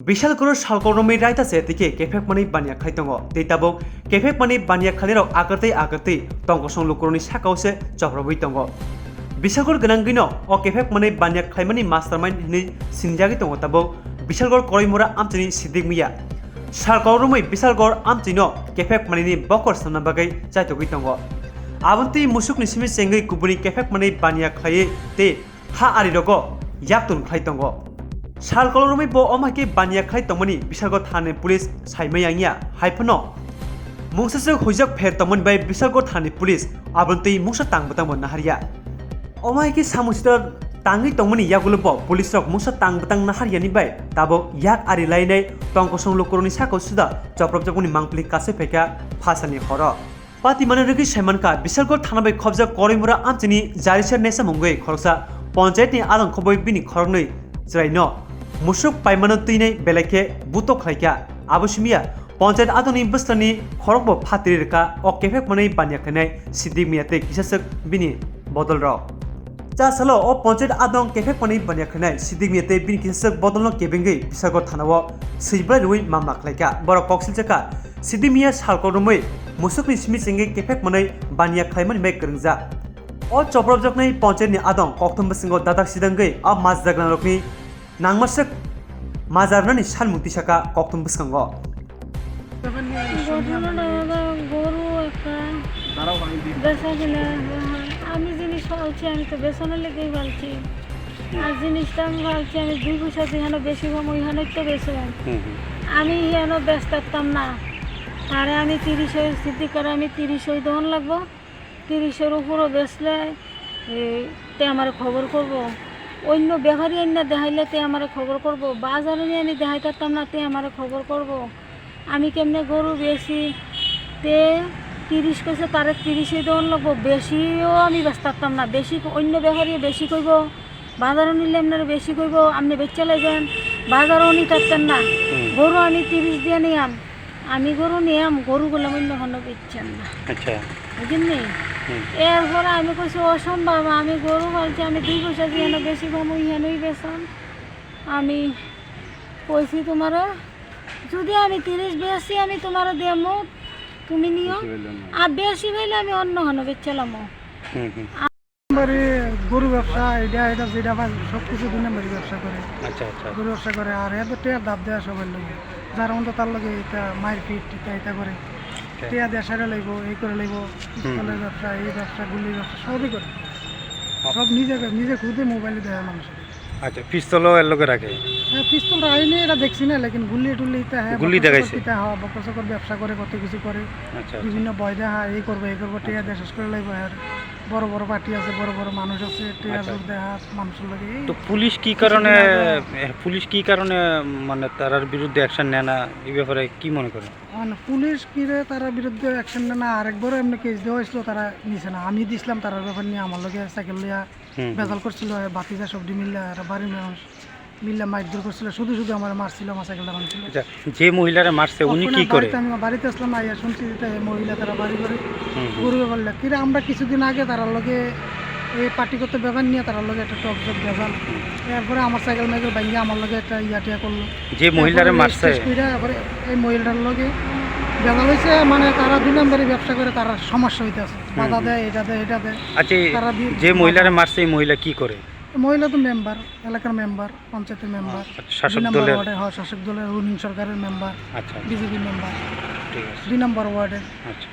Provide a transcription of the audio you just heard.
Bisalguru Shalkorumi Raitase, the Phekjaknai Baniya Khaitongo, the Tabo, Phekjaknai Baniya Khalero, Agate, Tongoson Lukuroni Sakause, Choprovitongo. Bisalgur Ganangino, or Phekjaknai Baniya Khaimani Mastermind Sinjagitongo Tabo, Bisalgor Korimura Amtini Sidigmia. Shalkorumi Bisalgor Amtino, Phekjaknai Bokor Sanabagay, Chaitogitongo. Avanti Musuk Nisimi Sengi Kubuni Phekjaknai Baniya Khai, te Ha Aridogo, Yaktun Khaitongo. Shalkorumi bo omake Baniya Khai Tomani, Bisalgo Thane Police, Saimayanya, Hypano. Musa Hujak Pet Tomon by Bisalgo Thane Police, Avanti Musa Tangbatamon Naharia. Omake Samuster Tangi Tomani Yagulubo, Police of Musa Tangbatang Nahariani by Tabo, Yak Arilaine, Tonkoson Lokoroni Sako Suda, Chorokjakha Mangpli Kasepeka, Pasani Horror. Pati Manariki Shamanka, Bisalgo Thanabe Kobja Korimura Antony, Zarisha Nesa Mungue, Korsa, Ponjeti Alan Koboy Bini Kornoi, Zraino. Musuk Paimanotine, Beleke, Buto Klaika, Abushmia, Pontet Adoni Bustani, Korbo Patirika, or Phekjaknai Baniya Khainai, Sidimiate, Kisasak Bini, Bottle Row. Jasalo, or Pontet Adon Phekjaknai Baniya Khainai, Sidimiate, Bin Kisak, Bottle Kebengi, Bisago Thanao, Sibradui, Mama Klaika, Boro Koksilchakha, Sidimia Shalkorumi, Musuk Smithing Phekjaknai Baniya Khaiman Makerza. All Chorokjakha Pontet Adon, Koktum Singo Dadak Sidangi, or Mazdagnarokni. Nangmasak Mazarnani Shalmuti Shaka, Koktum Buskango. আমি জিনিস ভাবছি আমি তো বেসনের লেগেই ভাবছি আর জিনিসটা আমি ভাবছি আমি 2 পয়সা যেখানে বেশি কম ওইখানে তো বেশি আমি এখানে ব্যস্ত থাকতাম না আরে আমি 30 স্থিতি করে আমি 30 দহন লাগবো 30 উপরও বেচলে তে আমার খবর করব অন্য ব্যাপারী আইনা দেখাইলে তে আমার খবর করব বাজারে নিয়ে আমি দেখাই থাকতাম না তে আমার খবর করব আমি কেমনে গরু বেশি তে 30 কইছে তারে 30 দন লাগবো বেশিও আমি ব্যস্ত থাকতাম না বেশি অন্য ব্যাপারী বেশি কইব বাজারে নিলে আপনারা বেশি কইব আপনি বেচে লাইবেন বাজারও নি থাকতেন না গরু আমি 30 দিয়ে নিয়াম আমি গরু নিয়াম গরুগুলো অন্য কোনো বেচছেন না আচ্ছা বুঝলেন এরপরে আমি কইছি অসম্ভব আমি গরু বলছি আমি 2 পয়সা দিয়ে না বেশি কম ইহানই বেচন আমি কইছি তোমারে যদি আমি 30 বেশি আমি তোমারে দেমু তুমি নিও আর বেশি হইলে আমি অন্য হনো বেচলাম নম্বরে গরু ব্যবসা এটা যেটা সব কিছু 2 নম্বরে ব্যবসা করে আচ্ছা আচ্ছা গরু ব্যবসা করে আর এত টেয়া দাব দেয়া সবার লগে যার মতো তার লগে এটা মায়ের পিট এটা করে টেয়া দেয়া সারা লাগবো এই করে লাগবো পিস্তলের ব্যবসা এই ব্যবসা গুলির ব্যবসা সবই করে সব নিজে খুদে মোবাইলে দেয় মানুষের আচ্ছা পিস্তলও এর লগে রাখে হ্যাঁ পিস্তল রাইনি এটা দেখছি না লেকিন গুলি টুলি এটা হ্যাঁ গুলি দেখাইছে হ্যাঁ বকরসকর ব্যবসা করে কত কিছু করে আচ্ছা বিভিন্ন বয় দেখা এই করবে টেয়া দেয়া শেষ করে লাগবো আর বড় বড় পার্টি আছে বড় বড় মানুষ আছে টেয়া জোর দেখা মানুষের লাগে তো পুলিশ কি কারণে মানে তার বিরুদ্ধে অ্যাকশন নেয় না এই ব্যাপারে কি মনে করেন মানে পুলিশ কিরে তার বিরুদ্ধে অ্যাকশন নেয় না আরেকবারও এমনি কেস দেওয়া হয়েছিল তারা নিছে না আমি দিছিলাম তার ব্যাপার নিয়ে আমার লগে সাইকেল লিয়া বেজাল করছিল বাতিজা সবজি মিললে আর বাড়ির মানুষ মিললে মাইকদুর করছিল শুধু আমার মারছিল আমার সাইকেলটা ভাঙছিল আচ্ছা যে মহিলারা মারছে উনি কি করে আমি বাড়িতে আসলাম আইয়া শুনছি যে মহিলা তারা বাড়ি করে গরু বললে কিরে আমরা কিছুদিন আগে তার লগে এই পার্টিগত ব্যাপার নিয়ে তার লগে একটা টকজক বেজাল এরপরে আমার সাইকেল মাইকেল ভাঙিয়ে আমার লগে একটা টিয়া করলো যে মহিলারা মারছে এই মহিলাটার লগে বেজাল হয়েছে মানে তারা 2 নম্বরে ব্যবসা করে তারা সমস্যা হইতেছে বাধা দেয় এটা দেয় আচ্ছা যে মহিলারা মারছে এই মহিলা কি করে মহিলা তো মেম্বার এলাকার মেম্বার পঞ্চায়েতের মেম্বার শাসক দলের শাসক দলের রুলিং সরকারের মেম্বার আচ্ছা বিজেপি মেম্বার ঠিক আছে 2 নম্বর ওয়ার্ডের আচ্ছা